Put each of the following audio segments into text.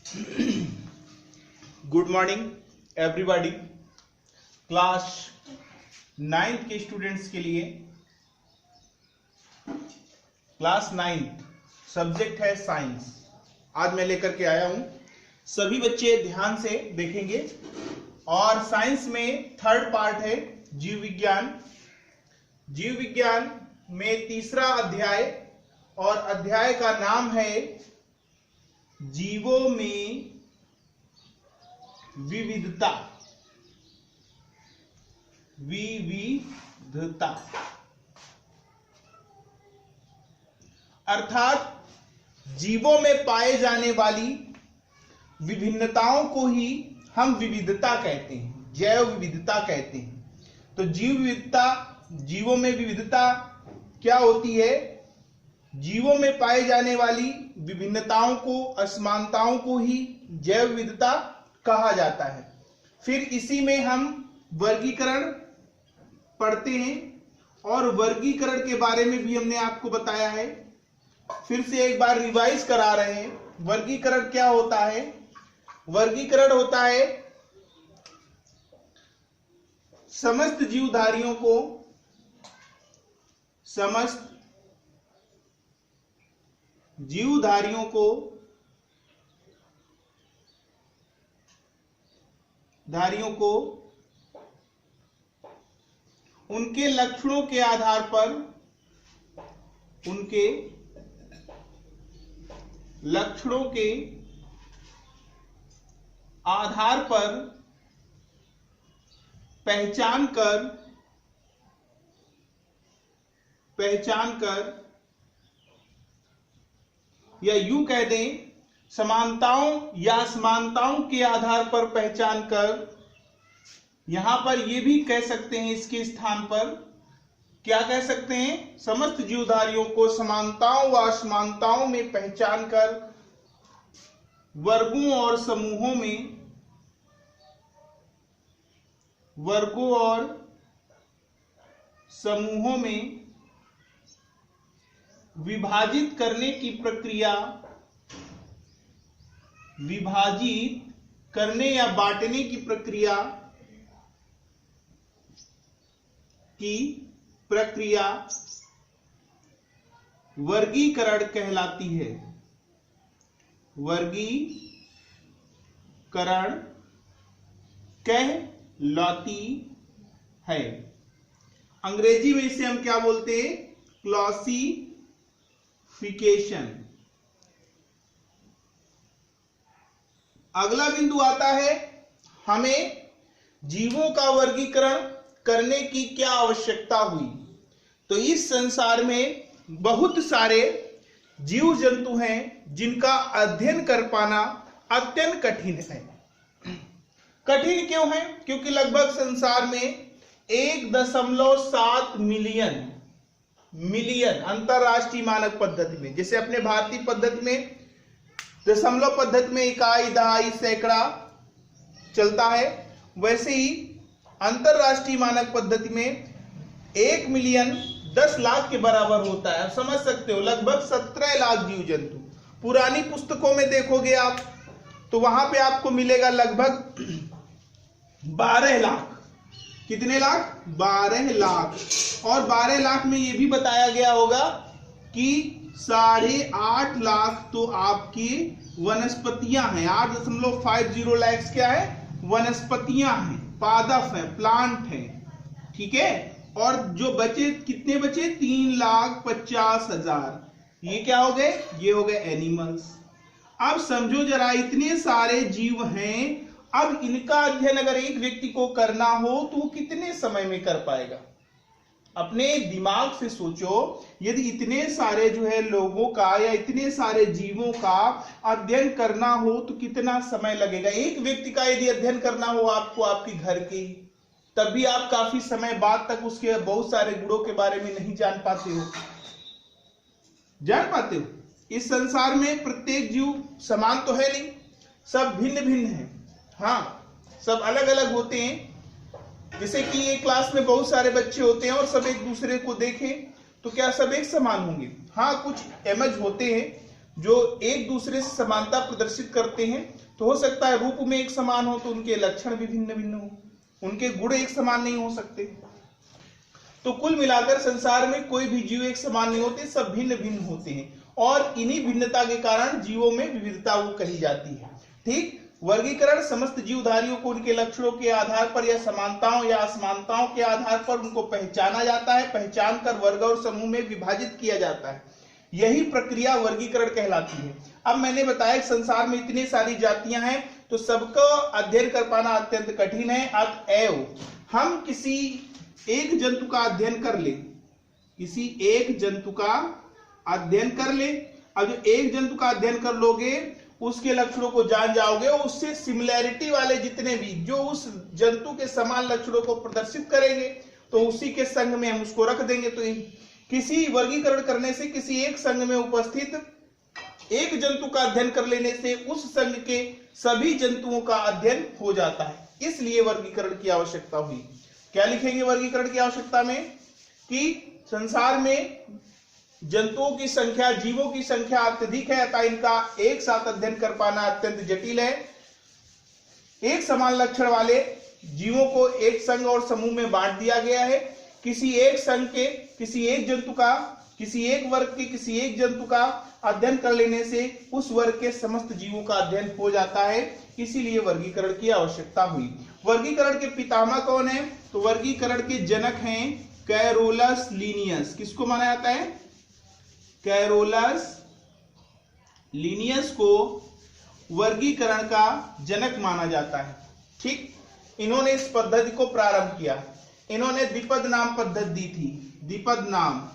Good morning everybody. Class 9th के students के लिए क्लास 9th सब्जेक्ट है साइंस। आज मैं लेकर के आया हूं, सभी बच्चे ध्यान से देखेंगे। और साइंस में थर्ड पार्ट है जीव विज्ञान। जीव विज्ञान में तीसरा अध्याय, और अध्याय का नाम है जीवों में विविधता। विविधता अर्थात जीवों में पाए जाने वाली विभिन्नताओं को ही हम विविधता कहते हैं, जैव विविधता कहते हैं। तो जीव विविधता, जीवों में विविधता क्या होती है? जीवों में पाए जाने वाली विभिन्नताओं को, असमानताओं को ही जैव विविधता कहा जाता है। फिर इसी में हम वर्गीकरण पढ़ते हैं, और वर्गीकरण के बारे में भी हमने आपको बताया है। फिर से एक बार रिवाइज करा रहे हैं। वर्गीकरण क्या होता है? वर्गीकरण होता है समस्त जीवधारियों को, समस्त जीवधारियों को उनके लक्षणों के आधार पर, उनके लक्षणों के आधार पर पहचान कर या यूं कह दें समानताओं या असमानताओं के आधार पर पहचान कर। यहां पर यह भी कह सकते हैं, इसके स्थान पर क्या कह सकते हैं? समस्त जीवधारियों को समानताओं व असमानताओं में पहचान कर वर्गों और समूहों में विभाजित करने की प्रक्रिया, विभाजित करने या बांटने की प्रक्रिया वर्गीकरण कहलाती है। वर्गीकरण कहलाती है। अंग्रेजी में इसे हम क्या बोलते हैं? क्लासिफिकेशन। अगला बिंदु आता है, हमें जीवों का वर्गीकरण करने की क्या आवश्यकता हुई। तो इस संसार में बहुत सारे जीव जंतु हैं जिनका अध्ययन कर पाना अत्यंत कठिन है। कठिन क्यों है? क्योंकि लगभग संसार में 1.7 मिलियन अंतरराष्ट्रीय मानक पद्धति में, जैसे अपने भारतीय पद्धति में दशमलव पद्धति में इकाई, दहाई, सैकड़ा चलता है, वैसे ही अंतरराष्ट्रीय मानक पद्धति में 1 मिलियन 10 लाख के बराबर होता है। आप समझ सकते हो, लगभग 17 लाख जीव जंतु। पुरानी पुस्तकों में देखोगे आप तो वहां पे आपको मिलेगा लगभग 12 लाख। कितने लाख? 12 लाख। और 12 लाख में यह भी बताया गया होगा कि 8.5 लाख तो आपकी वनस्पतियां हैं। 8.50 लाख क्या है? वनस्पतियां हैं, पादप है, प्लांट है। ठीक है। और जो बचे, कितने बचे? 3,50,000। ये क्या हो गए? ये हो गए एनिमल्स। अब समझो जरा, इतने सारे जीव हैं। अब इनका अध्ययन अगर एक व्यक्ति को करना हो तो वो कितने समय में कर पाएगा? अपने दिमाग से सोचो, यदि इतने सारे जो है लोगों का या इतने सारे जीवों का अध्ययन करना हो तो कितना समय लगेगा? एक व्यक्ति का यदि अध्ययन करना हो आपको, आपके घर के, तब भी आप काफी समय बाद तक उसके बहुत सारे गुणों के बारे में नहीं जान पाते हो। इस संसार में प्रत्येक जीव समान तो है नहीं, सब भिन्न भिन्न है। हाँ, सब अलग अलग होते हैं। जैसे कि एक क्लास में बहुत सारे बच्चे होते हैं और सब एक दूसरे को देखें तो क्या सब एक समान होंगे? हाँ, कुछ एमज होते हैं जो एक दूसरे से समानता प्रदर्शित करते हैं। तो हो सकता है रूप में एक समान हो तो उनके लक्षण भी भिन्न भिन्न हो, उनके गुण एक समान नहीं हो सकते। तो कुल मिलाकर संसार में कोई भी जीव एक समान नहीं होते, सब भिन्न भिन्न होते हैं और इन्हीं भिन्नता के कारण जीवों में विविधता वो कही जाती है। ठीक, वर्गीकरण समस्त जीवधारियों को उनके लक्षणों के आधार पर या समानताओं या असमानताओं के आधार पर उनको पहचाना जाता है, पहचान कर वर्ग और समूह में विभाजित किया जाता है। यही प्रक्रिया वर्गीकरण कहलाती है। अब मैंने बताया कि संसार में इतनी सारी जातियां हैं तो सबको अध्ययन कर पाना अत्यंत कठिन है। अतएव हम किसी एक जंतु का अध्ययन कर ले, किसी एक जंतु का अध्ययन कर ले। अब जो एक जंतु का अध्ययन कर लोगे उसके लक्षणों को जान जाओगे और उससे सिमिलैरिटी वाले जितने भी जो उस जंतु के समान लक्षणों को प्रदर्शित करेंगे तो उसी के संघ में हम उसको रख देंगे। तो किसी वर्गीकरण करने से किसी एक संघ में उपस्थित एक जंतु का अध्ययन कर लेने से उस संघ के सभी जंतुओं का अध्ययन हो जाता है, इसलिए वर्गीकरण की आवश्यकता हुई। क्या लिखेंगे वर्गीकरण की आवश्यकता में कि संसार में जंतुओं की संख्या, जीवों की संख्या अत्यधिक है अतः इनका एक साथ अध्ययन कर पाना अत्यंत जटिल है। एक समान लक्षण वाले जीवों को एक संघ और समूह में बांट दिया गया है। किसी एक संघ के, किसी एक जंतु का, किसी एक वर्ग के किसी एक जंतु का अध्ययन कर लेने से उस वर्ग के समस्त जीवों का अध्ययन हो जाता है, इसीलिए वर्गीकरण की आवश्यकता हुई। वर्गीकरण के पितामह कौन है? तो वर्गीकरण के जनक हैं कैरोलस लीनियस। किसको माना जाता है? कैरोलस लीनियस को वर्गीकरण का जनक माना जाता है। ठीक, इन्होंने इस पद्धति को प्रारंभ किया। इन्होंने द्विपद नाम पद्धति दी थी। द्विपद नाम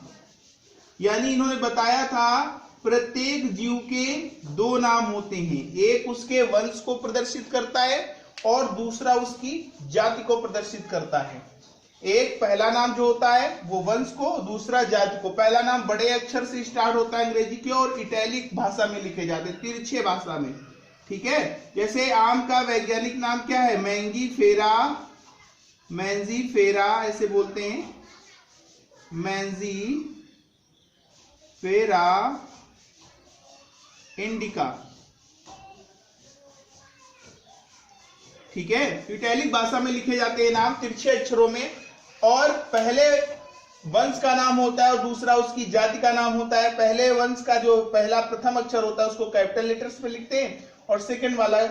यानी इन्होंने बताया था प्रत्येक जीव के दो नाम होते हैं, एक उसके वंश को प्रदर्शित करता है और दूसरा उसकी जाति को प्रदर्शित करता है। एक पहला नाम जो होता है वो वंश को, दूसरा जाति को। पहला नाम बड़े अक्षर से स्टार्ट होता है अंग्रेजी के और इटैलिक भाषा में लिखे जाते हैं, तिरछे भाषा में। ठीक है, जैसे आम का वैज्ञानिक नाम क्या है? मैंजीफेरा, मैंजीफेरा ऐसे बोलते हैं, मैंजीफेरा इंडिका। ठीक है, इटैलिक भाषा में लिखे जाते हैं नाम तिरछे अक्षरों में, और पहले वंश का नाम होता है और दूसरा उसकी जाति का नाम होता है। पहले वंश का जो पहला प्रथम अक्षर होता है उसको कैपिटल लेटर्स में लिखते हैं और सेकंड वाला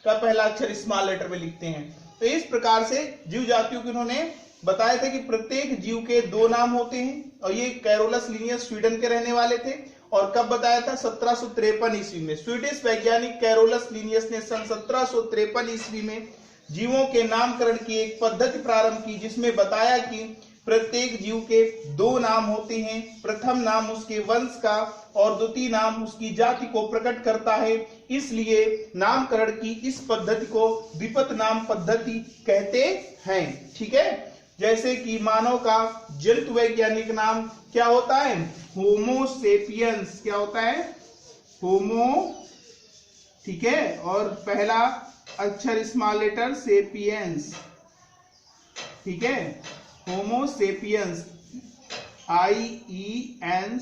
का पहला अक्षर स्मॉल लेटर में लिखते हैं। तो इस प्रकार से जीव जातियों को इन्होंने बताया था कि प्रत्येक जीव के दो नाम होते हैं। और ये कैरोलस लीनियस स्वीडन के रहने वाले थे। और कब बताया था? 1753 ईस्वी में। स्वीडिश वैज्ञानिक कैरोलस लीनियस ने सन 1753 ईस्वी में जीवों के नामकरण की एक पद्धति प्रारंभ की, जिसमें बताया कि प्रत्येक जीव के दो नाम होते हैं। प्रथम नाम उसके वंश का और द्वितीय नाम उसकी जाति को प्रकट करता है, इसलिए नामकरण की इस पद्धति को द्विपद नाम पद्धति कहते हैं। ठीक है, जैसे कि मानव का जंतु वैज्ञानिक नाम क्या होता है? Homo sapiens. क्या होता है? होमो। ठीक है, और पहला अक्षर स्मॉल लेटर सेपियंस। ठीक है, homo sapiens, IENCE,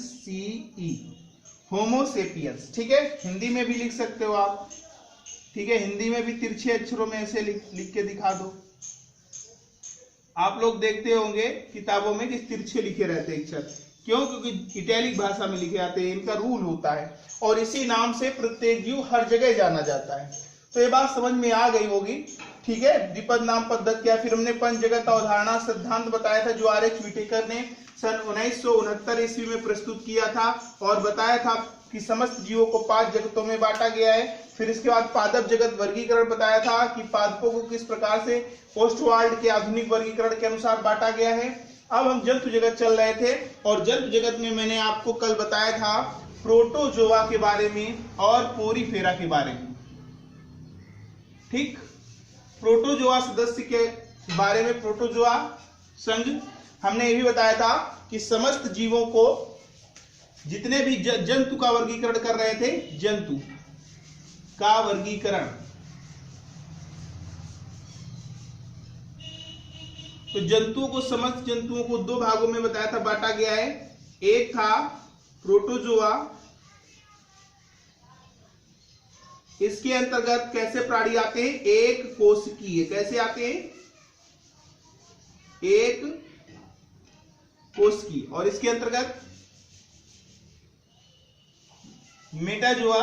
homo sapiens. ठीक है, हिंदी में भी लिख सकते हो आप। ठीक है, हिंदी में भी तिरछे अक्षरों में ऐसे लिख के दिखा दो। आप लोग देखते होंगे किताबों में कि तिरछे लिखे रहते हैं अक्षर, क्यों? क्योंकि इटैलिक भाषा में लिखे जाते हैं, इनका रूल होता है और इसी नाम से प्रत्येक जीव हर जगह जाना जाता है। तो ये बात समझ में आ गई होगी। ठीक है, द्विपद नाम पद्धति क्या? फिर हमने पंचजगत अवधारणा सिद्धांत बताया था जो R.H. व्हिटेकर ने सन 1969 ईस्वी में प्रस्तुत किया था और बताया था कि समस्त जीवों को 5 जगतों में बांटा गया है। फिर इसके बाद पादप जगत वर्गीकरण बताया था कि पादपों को किस प्रकार से पोस्टवाल्ड के आधुनिक वर्गीकरण के अनुसार बांटा गया है। अब हम जंतु जगत चल रहे थे और जंतु जगत में मैंने आपको कल बताया था प्रोटोजोआ के बारे में और पोरीफेरा के बारे में। ठीक, प्रोटोजोआ सदस्य के बारे में, प्रोटोजोआ संघ, हमने ये भी बताया था कि समस्त जीवों को जितने भी जंतु का वर्गीकरण कर रहे थे, जंतु का वर्गीकरण, तो जंतुओं को, समस्त जंतुओं को दो भागों में बताया था बांटा गया है। एक था प्रोटोजोआ इसके अंतर्गत कैसे प्राणी आते हैं? एक कोशिकीय। कैसे आते हैं? एक कोशिकीय। और इसके अंतर्गत मेटाजोआ,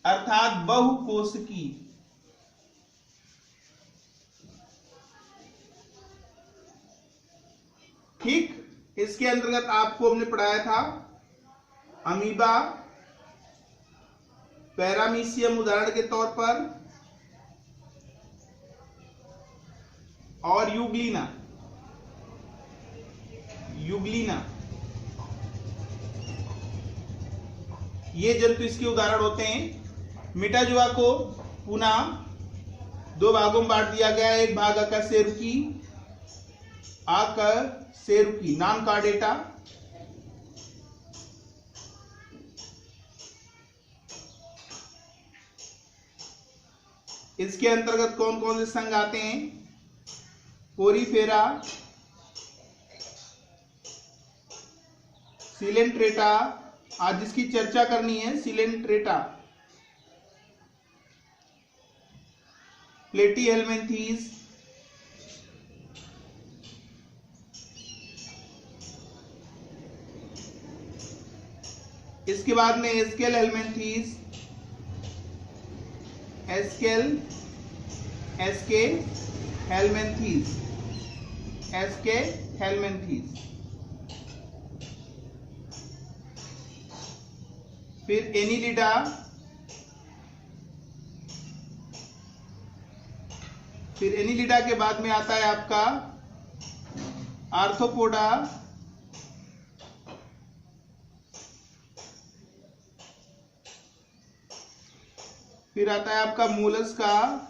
अर्थात बहुकोशिकीय। ठीक, इसके अंतर्गत आपको हमने पढ़ाया था अमीबा, पैरामीशियम उदाहरण के तौर पर, और यूग्लिना। ये जंतु इसके उदाहरण होते हैं। मेटाजोआ को पुनः दो भागों में बांट दिया गया है। एक भाग अकशेरुकी नॉन कार्डेटा, इसके अंतर्गत कौन कौन से संघ आते हैं? पोरीफेरा, सिलेंट्रेटा, आज जिसकी चर्चा करनी है सिलेंट्रेटा, प्लेटीहेल्मिन्थीस, इसके बाद में एस्केल हेल्मिन्थीस, एस्के हेल्मिन्थीस, फिर एनिलिडा, फिर एनिलिडा के बाद में आता है आपका आर्थ्रोपोडा, फिर आता है आपका मोलस्का,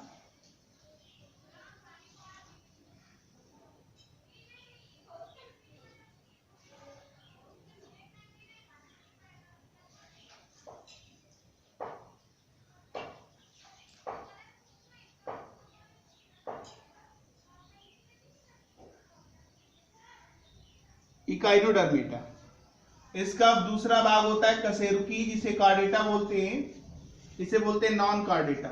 इकाइनोडर्मेटा। इसका दूसरा भाग होता है कशेरुकी, जिसे कार्डेटा बोलते हैं। इसे बोलते हैं नॉन कार्डेटा।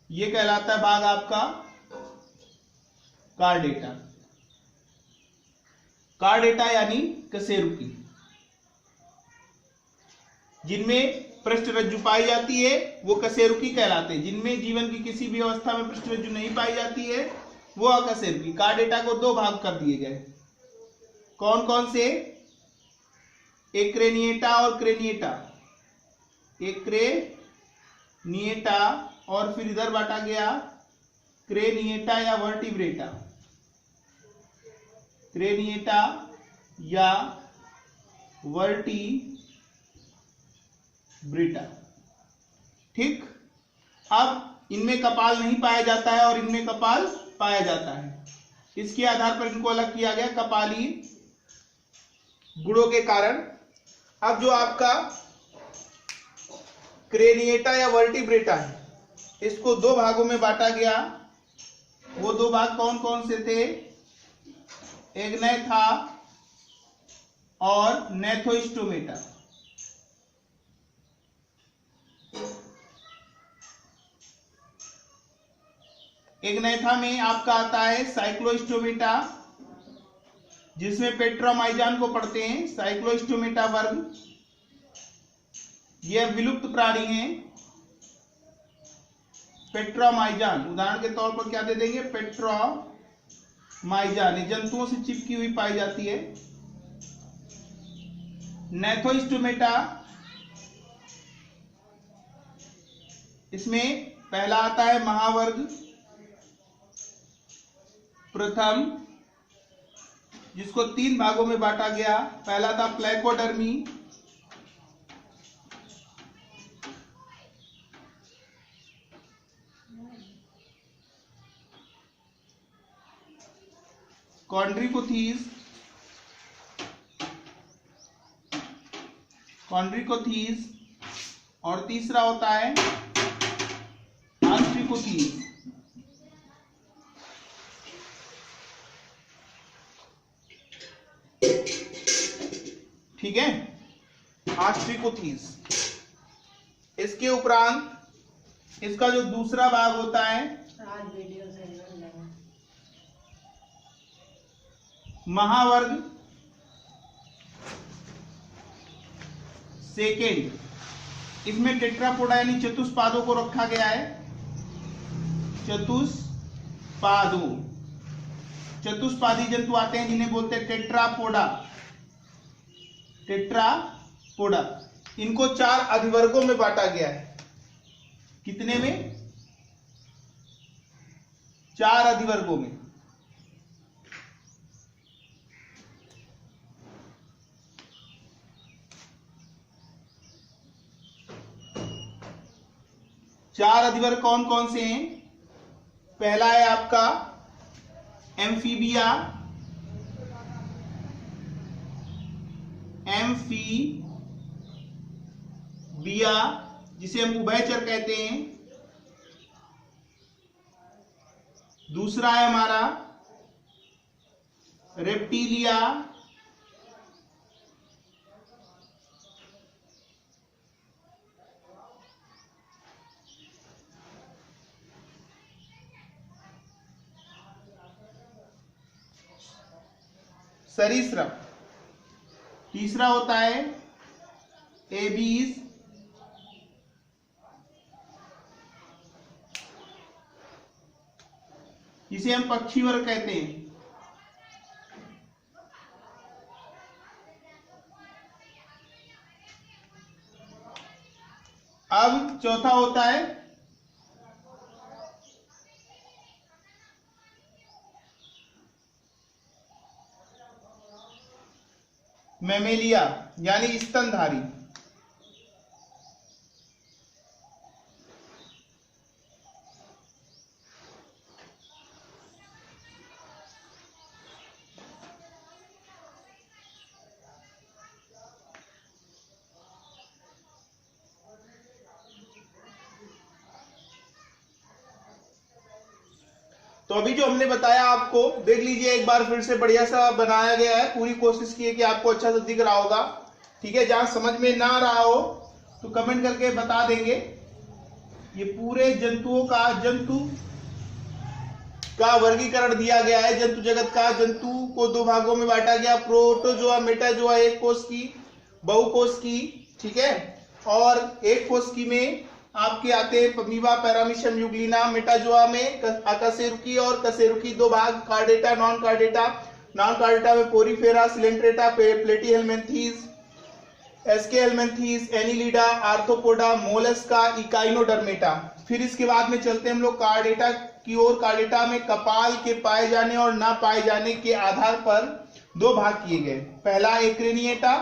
ये कहलाता है भाग आपका कार्डेटा यानी कशेरुकी। जिनमें पृष्ठरज्जु पाई जाती है वो कशेरुकी कहलाते हैं। जिनमें जीवन की किसी भी अवस्था में पृष्ठरज्जु नहीं पाई जाती है वो अकशेरुकी। कार्डेटा को दो भाग कर दिए गए। कौन कौन से? एक्रेनिएटा और क्रेनिएटा। एक्रेनिएटा और फिर इधर बांटा गया क्रेनिएटा या वर्टिब्रेटा। क्रेनिएटा या वर्टिब्रेटा। ठीक, अब इनमें कपाल नहीं पाया जाता है और इनमें कपाल पाया जाता है। इसके आधार पर इनको अलग किया गया कपाली गुणों के कारण। अब जो आपका क्रेनिएटा या वर्टिब्रेटा है, इसको दो भागों में बांटा गया। वो दो भाग कौन कौन से थे? एग्नेथा और नेथोस्टोमेटा। एग्नेथा में आपका आता है साइक्लोस्टोमेटा, जिसमें पेट्रोमाइजान को पढ़ते हैं। साइक्लोस्टोमेटा वर्ग यह विलुप्त प्राणी हैं। पेट्रोमाइजान उदाहरण के तौर पर क्या दे देंगे? पेट्रोमाइजान जंतुओं से चिपकी हुई पाई जाती है। नेथोस्टोमेटा, इसमें पहला आता है महावर्ग प्रथम, जिसको तीन भागों में बांटा गया। पहला था प्लेकोडर्मी, कॉन्ड्रिकोथीस और तीसरा होता है ऑस्ट्रिकोथीज। ठीक है, ऑस्ट्रिकोथीज। इसके उपरांत इसका जो दूसरा भाग होता है महावर्ग सेकेंड, इसमें टेट्रापोडा यानी चतुष्पादों को रखा गया है। चतुष्पादों, चतुष्पादी जंतु आते हैं जिन्हें बोलते हैं टेट्रापोडा। टेट्रापोडा, इनको 4 अधिवर्गों में बांटा गया है। कितने में? 4 अधिवर्गों में। चार अधिवर्ग कौन कौन से हैं? पहला है आपका एम्फीबिया, एम्फीबिया जिसे हम उभयचर कहते हैं। दूसरा है हमारा रेप्टिलिया, सरीसृप। तीसरा होता है एबीज, जिसे हम पक्षी वर्ग कहते हैं। अब चौथा होता है मैमेलिया यानी स्तनधारी। तो अभी जो हमने बताया आपको देख लीजिए एक बार फिर से, बढ़िया सा बनाया गया है। पूरी कोशिश की है कि आपको अच्छा सा दिख रहा होगा। ठीक है, जहां समझ में ना रहा हो तो कमेंट करके बता देंगे। ये पूरे जंतुओं का, जंतु का वर्गीकरण दिया गया है। जंतु जगत का, जंतु को 2 भागों में बांटा गया, प्रोटोजोआ मेटाजोआ, एक कोष की, बहुकोष की। ठीक है, और एक कोष की में आपके आते हैं अमीबा, पैरामीशियम, यूग्लिना। मेटाजोआ में अकशेरुकी और कशेरुकी 2 भाग, Chordata, non Chordata. Non Chordata में Porifera, Coelenterata, Platyhelminthes, Aschelminthes, Annelida, Arthropoda, Mollusca, Echinodermata. फिर इसके बाद में चलते हैं हम लोग कार्डेटा की ओर। कार्डेटा में कपाल के पाए जाने और ना पाए जाने के आधार पर 2 भाग किए गए। पहला एक्रेनिएटा,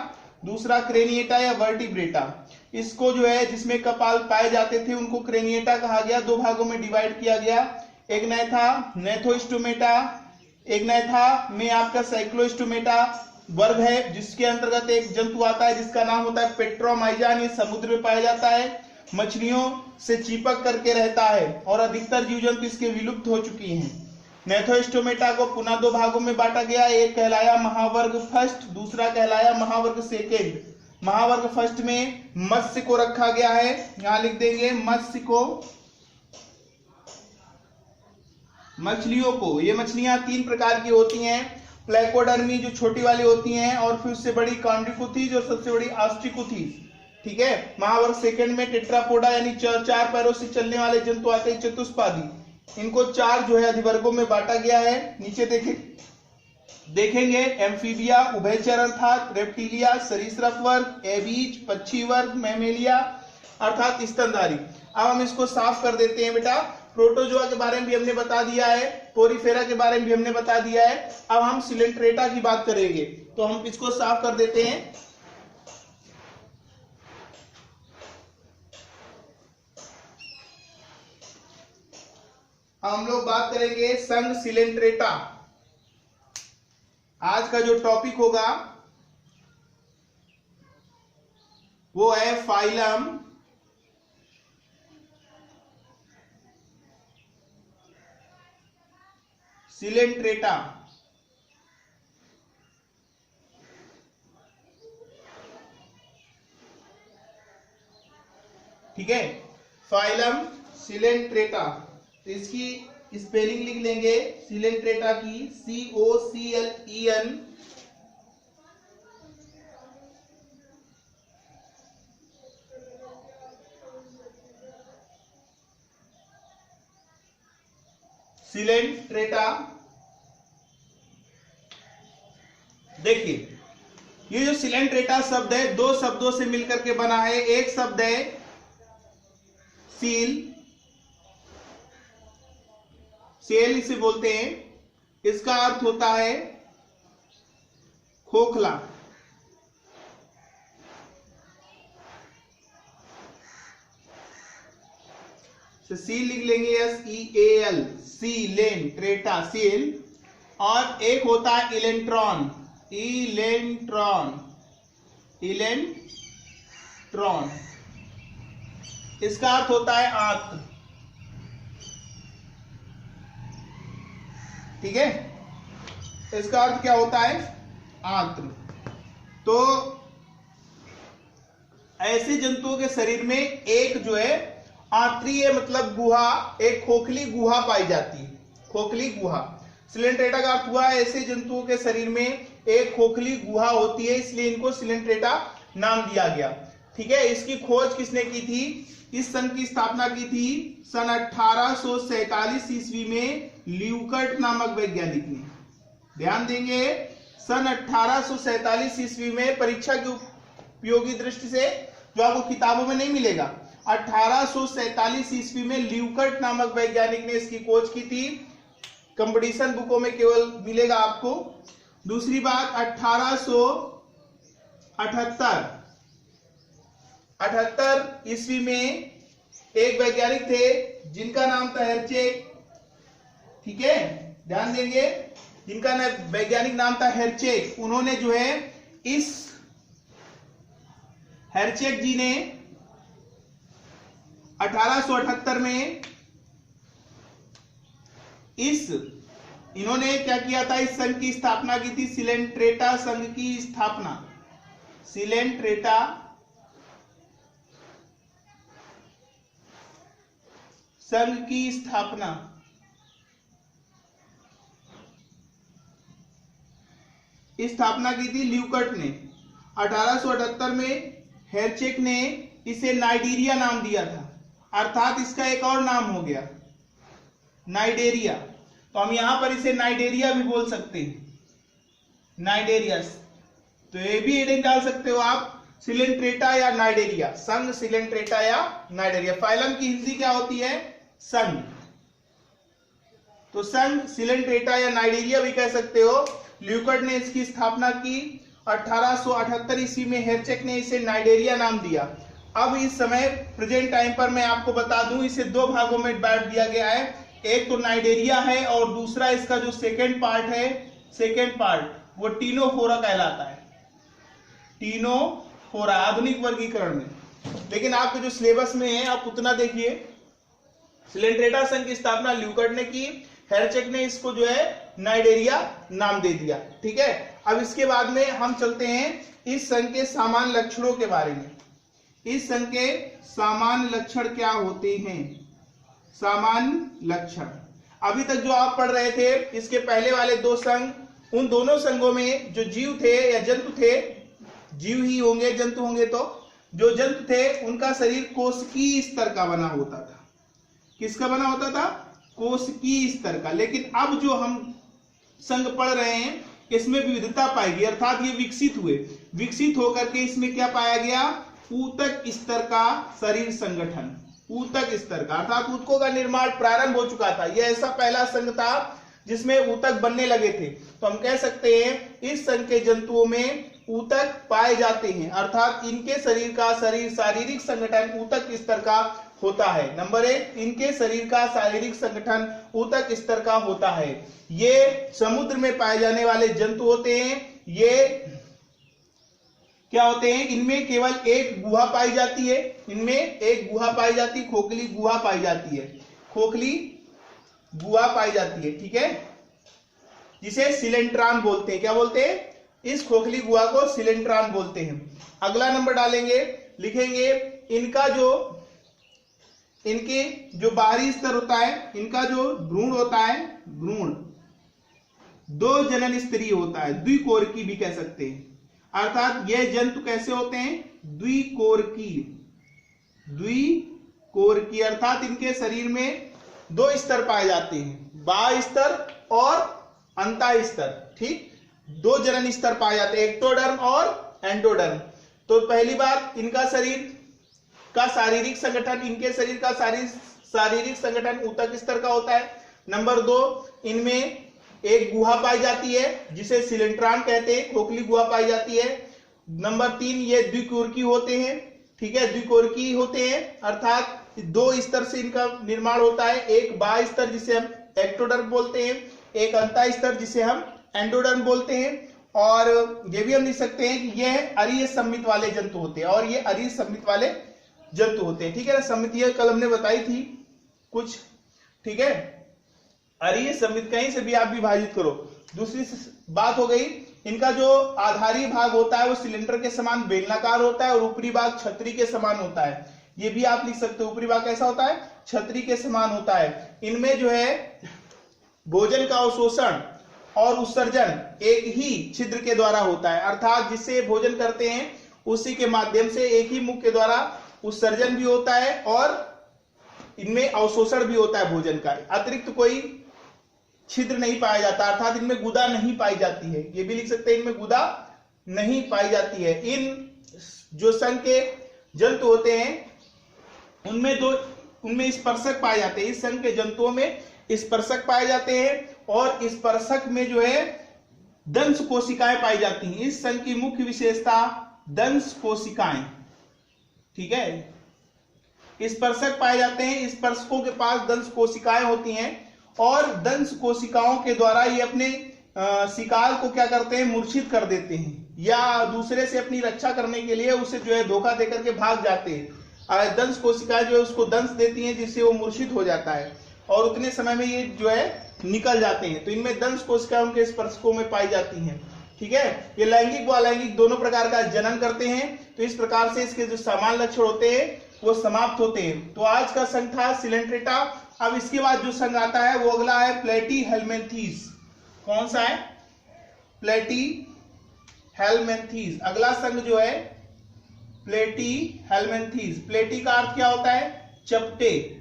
दूसरा क्रेनिएटा या वर्टिब्रेटा। इसको जो है जिसमें कपाल पाए जाते थे उनको क्रेनिएटा कहा गया। 2 भागों में डिवाइड किया गया। एक नैथा, नेथोस्टोमेटा। एक नैथा में आपका साइक्लोस्टोमेटा वर्ग है, जिसके अंतर्गत एक जंतु आता है जिसका नाम होता है पेट्रोमाइजान। ये समुद्र में पाया जाता है, मछलियों से चिपक करके रहता है और अधिकतर जीव जंतु इसके विलुप्त हो चुकी हैं। नेथोस्टोमेटा को पुनः 2 भागों में बांटा गया। एक कहलाया महावर्ग फर्स्ट, दूसरा कहलाया महावर्ग सेकेंड। महावर्ग फर्स्ट में मत्स्य को रखा गया है, यहां लिख देंगे मत्स्य को, मछलियों को। ये मछलियां 3 प्रकार की होती हैं। प्लेकोडर्मी जो छोटी वाली होती हैं, और फिर उससे बड़ी कॉन्ड्रिकोथीज और सबसे बड़ी ऑस्ट्रिकोथीज। ठीक है, महावर्ग सेकंड में टेट्रापोडा यानी 4 पैरों से चलने वाले जंतु आते हैं, चतुष्पादी। इनको 4 जो है अधिवर्गों में बांटा गया है। नीचे देखेंगे एम्फीबिया उभयचर अर्थात रेप्टिलिया, सरीसृप वर्ग, एबीज पक्षी वर्ग, मैमेलिया अर्थात स्तनधारी। अब हम इसको साफ कर देते हैं बेटा। प्रोटोजोआ के बारे में भी हमने बता दिया है, पोरीफेरा के बारे में भी हमने बता दिया है। अब हम सिलेंट्रेटा की बात करेंगे, तो हम इसको साफ कर देते हैं। हम लोग बात करेंगे संघ सिलेंट्रेटा। आज का जो टॉपिक होगा वो है फाइलम सिलेंट्रेटा, ठीक है, फाइलम सिलेंट्रेटा। तो इसकी स्पेलिंग लिख लेंगे सिलेंट्रेटा की, COCLEN सिलेंट्रेटा। देखिए ये जो सिलेंट्रेटा शब्द है दो शब्दों से मिलकर के बना है। एक शब्द है सील, सेल इसे बोलते हैं, इसका अर्थ होता है खोखला। तो सी लिख लेंगे SEAL, सिलेंट्रेटा, सील। और एक होता है इलेक्ट्रॉन, इलेक्ट्रॉन, इलेक्ट्रॉन, इसका अर्थ होता है आंत्र, ठीक है, इसका अर्थ क्या होता है, आंत्र। तो ऐसे जंतुओं के शरीर में एक जो है आंत्रीय मतलब गुहा, एक खोखली गुहा पाई जाती है, खोखली गुहा। सिलेंट्रेटा का अर्थ हुआ ऐसे जंतुओं के शरीर में एक खोखली गुहा होती है, इसलिए इनको सिलेंट्रेटा नाम दिया गया, ठीक है। इसकी खोज किसने की थी, इस सन की स्थापना की थी सन 1847 ईस्वी में ल्यूकर्ट नामक वैज्ञानिक ने। ध्यान देंगे, सन 1847 ईस्वी में, परीक्षा की उपयोगी दृष्टि से, जो आपको किताबों में नहीं मिलेगा, 1847 ईस्वी में ल्यूकर्ट नामक वैज्ञानिक ने इसकी खोज की थी। कंपटीशन बुकों में केवल मिलेगा आपको। दूसरी बात 1878 ईस्वी में एक वैज्ञानिक थे जिनका नाम था हेरचेक, ठीक है, ध्यान देंगे, जिनका वैज्ञानिक नाम था हेरचेक। उन्होंने जो है इस हेरचेक जी ने 1878 में इन्होंने क्या किया था, इस संघ की स्थापना की थी, सिलेंट्रेटा संघ की स्थापना, सिलेंट्रेटा संघ की स्थापना। स्थापना की थी ल्यूकर्ट ने। 1878 में हेरचेक ने इसे नाइडेरिया नाम दिया था, अर्थात इसका एक और नाम हो गया नाइडेरिया। तो हम यहां पर इसे नाइडेरिया भी बोल सकते हैं, नाइडेरियस। तो ये भी हेडिंग डाल सकते हो आप, सिलेंट्रेटा या नाइडेरिया, संघ सिलेंट्रेटा या नाइडेरिया। फाइलम की हिंदी क्या होती है, संघ। तो संघ सिलेंट्रेटा या नाइडेरिया भी कह सकते हो। ल्यूकर्ट ने इसकी स्थापना की 1878 ईस्वी में, हेरचेक ने इसे नाइडेरिया नाम दिया। अब इस समय प्रेजेंट टाइम पर मैं आपको बता दूं, इसे दो भागों में बांट दिया गया है, एक तो नाइडेरिया है और दूसरा इसका जो सेकेंड पार्ट है, सेकेंड पार्ट वो टीनोफोरा कहलाता है, टीनोफोरा, आधुनिक वर्गीकरण में। लेकिन आपके जो सिलेबस में है आप उतना देखिए। सिलेंट्रेटा संघ की स्थापना ल्यूकर्ट ने की, हेरचेक ने इसको जो है नाइडेरिया नाम दे दिया, ठीक है। अब इसके बाद में हम चलते हैं इस संघ के सामान्य लक्षणों के बारे में। इस संघ के सामान्य लक्षण क्या होते हैं, सामान्य लक्षण। अभी तक जो आप पढ़ रहे थे, इसके पहले वाले दो संघ, उन दोनों संघों में जो जीव थे या जंतु थे, जीव ही होंगे, जंतु होंगे तो, जो जंतु थे उनका शरीर कोशिकीय स्तर का बना होता था। किसका बना होता था, कोशिकीय स्तर का। लेकिन अब जो हम संघ पढ़ रहे हैं इसमें विविधता पाएगी, अर्थात ये विकसित हुए, विकसित होकर के इसमें क्या पाया गया, ऊतक स्तर का शरीर संगठन, ऊतक स्तर का, अर्थात ऊतकों का निर्माण प्रारंभ हो चुका था। यह ऐसा पहला संघ था जिसमें ऊतक बनने लगे थे। तो हम कह सकते हैं इस संघ के जंतुओं में ऊतक पाए जाते हैं, अर्थात इनके शरीर का शारीरिक संगठन ऊतक स्तर का होता है। नंबर 1, इनके शरीर का शारीरिक संगठन ऊतक स्तर का होता है। ये समुद्र में पाए जाने वाले जंतु होते हैं। ये क्या होते हैं, इनमें केवल एक गुहा पाई जाती है, इनमें एक गुहा पाई जाती है, खोखली गुहा पाई जाती है, खोखली गुहा पाई जाती है, ठीक है। जिसे सिलेंट्रान बोलते हैं। क्या बोलते हैं? इस खोखली गुहा को सिलेंट्रान बोलते हैं। अगला नंबर डालेंगे, लिखेंगे इनके जो बाहरी स्तर होता है, इनका जो भ्रूण होता है, भ्रूण 2 जनन स्तरीय होता है, द्विकोरकी भी कह सकते हैं। अर्थात यह जंतु कैसे होते हैं? द्विकोरकी अर्थात इनके शरीर में 2 स्तर पाए जाते हैं, बाह्य स्तर और अंतः स्तर। ठीक, 2 जनन स्तर पाए जाते हैं, एक्टोडर्म और एंडोडर्म। तो पहली बात, इनका शरीर का शारीरिक संगठन, इनके शरीर का शारीरिक संगठन ऊतक स्तर का होता है। नंबर 2, इनमें एक गुहा पाई जाती है जिसे सिलेंट्रान कहते हैं, खोखली गुहा पाई जाती है। नंबर 3, ये द्विकोरकी होते हैं। ठीक है, द्विकोरकी होते हैं अर्थात 2 स्तर से इनका निर्माण होता है, एक बाह्य स्तर जिसे हम एक्टोडर्म बोलते हैं, एक अंतः स्तर जिसे हम एंडोडर्म बोलते हैं। और ये भी हम लिख सकते हैं कि यह अरीय सम्मित वाले जंतु होते हैं, और ये अरीय सम्मित वाले जंतु होते हैं। ठीक है ना, सम्मितीय कल हमने बताई थी कुछ। ठीक है, अरीय सम्मित कहीं से भी आप विभाजित करो। दूसरी बात हो गई, इनका जो आधारी भाग होता है वो सिलेंडर के समान बेलनाकार होता है और ऊपरी भाग छतरी के समान होता है। ये भी आप लिख सकते हो, ऊपरी भाग कैसा होता है? छतरी के समान होता है। इनमें जो है भोजन का अवशोषण और उत्सर्जन एक ही छिद्र के द्वारा होता है, अर्थात जिससे भोजन करते हैं उसी के माध्यम से एक ही मुख के द्वारा उत्सर्जन भी होता है और इनमें अवशोषण भी होता है भोजन का। अतिरिक्त कोई छिद्र नहीं पाया जाता, अर्थात इनमें गुदा नहीं पाई जाती है। ये भी लिख सकते हैं, इनमें गुदा नहीं पाई जाती है। इन जो संघ के जंतु होते हैं उनमें स्पर्शक पाए जाते हैं। इस संघ के जंतुओं में स्पर्शक पाए जाते हैं और स्पर्शक में जो है दंश कोशिकाएं पाई जाती हैं। इस संघ की मुख्य विशेषता दंश कोशिकाएं। ठीक है, स्पर्शक पाए जाते हैं, स्पर्शकों के पास दंश कोशिकाएं होती हैं और दंश कोशिकाओं के द्वारा ये अपने शिकार को क्या करते हैं? मूर्छित कर देते हैं, या दूसरे से अपनी रक्षा करने के लिए उसे जो है धोखा देकर के भाग जाते हैं। दंश कोशिकाएं जो है उसको दंश देती हैं जिससे वो मूर्छित हो जाता है और उतने समय में ये जो है निकल जाते हैं। तो इनमें दंश कोशिकाएं उनके स्पर्शकों में पाई जाती हैं। ठीक है, ये लैंगिक व अलैंगिक दोनों प्रकार का जनन करते हैं। तो इस प्रकार से इसके जो सामान्य लक्षण होते हैं वो समाप्त होते हैं। तो आज का संघ था सिलेंट्रेटा। अब इसके बाद जो संघ आता है वो अगला है प्लेटीहेल्मिन्थीज। कौन सा है? प्लेटीहेल्मिन्थीज। अगला संघ जो है प्लेटीहेल्मिन्थीज। प्लेटी का अर्थ क्या होता है? चपटे।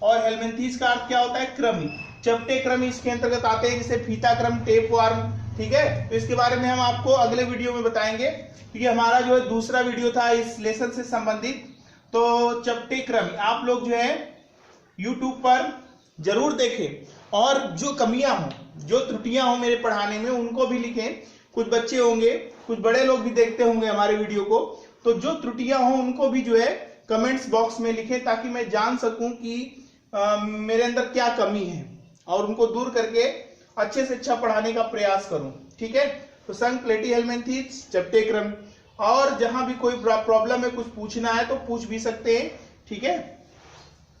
और हेल्मिन्थीज का अर्थ क्या होता है? कृमि। चपटे कृमि इसके अंतर्गत आते हैं, जैसे फीता क्रम, टेप वर्म। ठीक है, तो इसके बारे में हम आपको अगले वीडियो में बताएंगे, क्योंकि हमारा जो है दूसरा वीडियो था इस लेसन से संबंधित। तो चपटे कृमि आप लोग जो है YouTube पर जरूर देखें और जो कमियां हो, जो त्रुटियां हो मेरे पढ़ाने में उनको भी लिखें। कुछ बच्चे होंगे, कुछ बड़े लोग भी देखते होंगे हमारे वीडियो को, तो जो त्रुटियां हो उनको भी जो है कमेंट्स बॉक्स में लिखें, ताकि मैं जान सकूं कि मेरे अंदर क्या कमी है और उनको दूर करके अच्छे से अच्छा पढ़ाने का प्रयास करूं। ठीक है, तो संघ प्लेटीहेल्मिन्थीज, चपटे क्रम, और जहां भी कोई प्रॉब्लम है, कुछ पूछना है तो पूछ भी सकते हैं। ठीक है,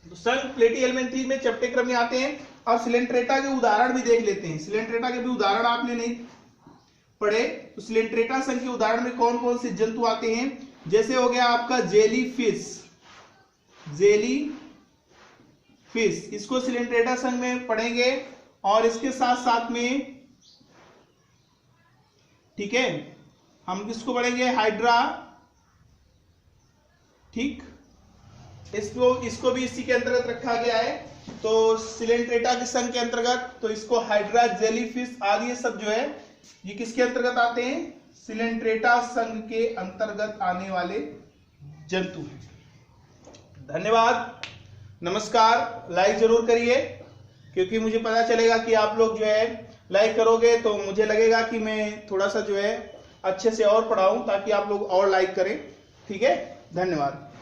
तो संघ प्लेटीहेल्मिन्थीज में चपटे क्रम में आते हैं। और सिलेंट्रेटा के उदाहरण भी देख लेते हैं। सिलेंट्रेटा के भी उदाहरण आपने नहीं पढ़े तो सिलेंट्रेटा संघ के उदाहरण में कौन कौन से जंतु आते हैं? जैसे हो गया आपका जेलीफिश, इसको सिलेंट्रेटा संघ में पढ़ेंगे। और इसके साथ साथ में ठीक है हम किसको पढ़ेंगे? हाइड्रा। ठीक, इसको भी इसी के अंतर्गत रखा गया है। तो सिलेंट्रेटा के संघ के अंतर्गत तो इसको हाइड्रा, जेलीफिश आदि ये सब जो है ये किसके अंतर्गत आते हैं? सिलेंट्रेटा संघ के अंतर्गत आने वाले जंतु हैं। धन्यवाद, नमस्कार। लाइक जरूर करिए, क्योंकि मुझे पता चलेगा कि आप लोग जो है लाइक करोगे तो मुझे लगेगा कि मैं थोड़ा सा जो है अच्छे से और पढ़ाऊं, ताकि आप लोग और लाइक करें। ठीक है, धन्यवाद।